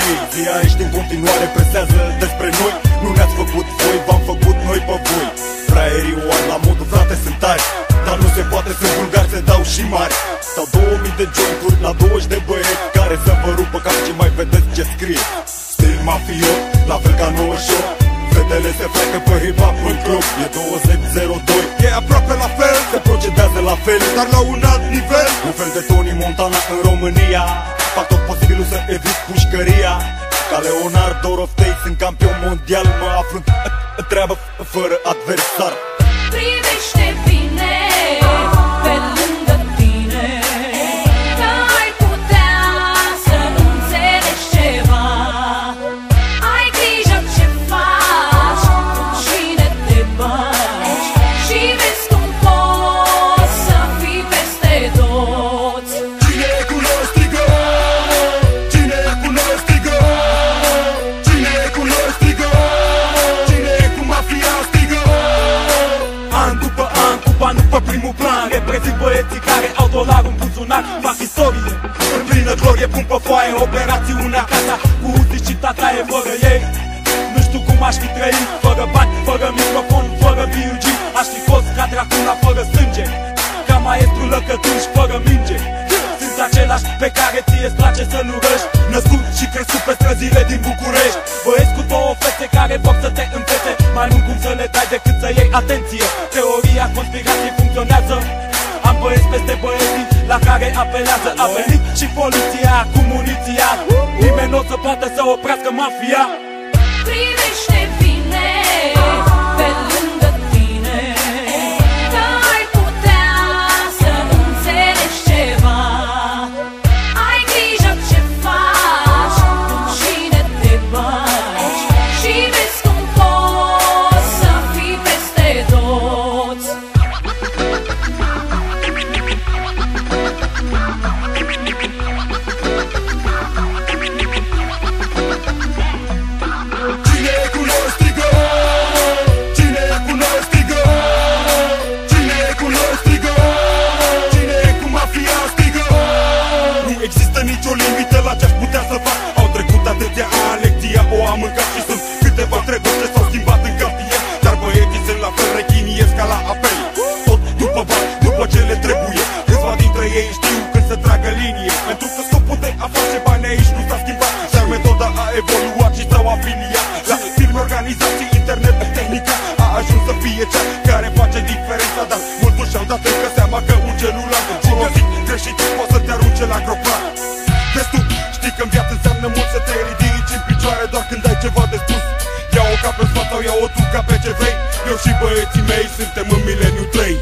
ei. Zia ești în continuare, presează despre noi. Nu ne-ați făcut voi, v-am făcut noi pe voi. Fraierii oari la modul frate sunt tari, dar nu se poate, sunt vulgari, se dau și mari. Sau 2000 de jointuri la 20 de băieți care să vă rupă cap și mai vedeți ce scrie. Stil mafiot, la fel ca 98. Fetele se freacă pe hip-hop în club. E 2002, e aproape la fel, se procedează la fel, dar la un alt nivel. Un fel de Tony Montana în România. Fac tot posibilul să evit pușcăria. Ca Leonardo Roftei, sunt campion mondial. Mă aflu în treabă fără adversar. Privește bine pe lângă tine, că ai putea să înțelegi ceva. Ai grijă ce faci, cu cine te bagi, și vezi cum poți să fii peste toți. Cine e cu noi strigă, cine e cu noi strigă, cine e cu noi strigă, cine e cu mafia strigă. An după an, cu bani pe primul plan, reprezint băieții care au dolar în buzunar. Fac istorie, în plină glorie, pun pe foaie operațiunea Casa. Cu Uzi și Tataie, fără ei nu știu cum aș fi trăit. Fără bani, fără microfon, fără B.U.G. Aș fi fost ca Dracula fără sânge, ca maestru lăcătuș fără minge. Sunt același pe care ție-ți place să-l urăști, născut și crescut pe străzile din București. Băieți cu două fețe care vor să te învețe mai mult cum să le dai decât să iei atenție. Teoria conspirației funcționează. Am băieți peste băieții la care apelează. A venit și poliția cu muniția. Nimeni nu o să poată să oprească mafia. Privește bine pe lângă tine, că ai putea să înțelegi ceva. Ai grijă ce faci, cu cine te bagi, și vezi cum poți să fii peste toți. Cine e cu noi strigă, cine e cu noi strigă, cine e cu noi strigă, cine e cu mafia strigă. Nu există nicio limită la ce-aș putea să fac. Au trecut atâția ani, lecția o am mâncat și sunt câteva treburi ce s-au schimbat în cartier. Dar băieții sunt la fel, rechiniesc ca la apel. Tot după bani, după ce le trebuie. Câțiva dintre ei știu când să tragă linie, pentru că scopul de a face bani aici nu s-a schimbat. Dar metoda a evoluat și s-au afiliat la firme, organizații, internet, tehnica a ajuns să fie cea care face diferența. Dar mulți și-au dat încă seama că un celular folosit greșit poate să te arunce la gropan. Vezi tu, știi că în viață înseamnă mult să te ridici în picioare doar când ai ceva de spus. Ia-o ca pe spate sau ia-o tu ca pe ce vrei. Eu și băieții mei suntem în mileniu 3.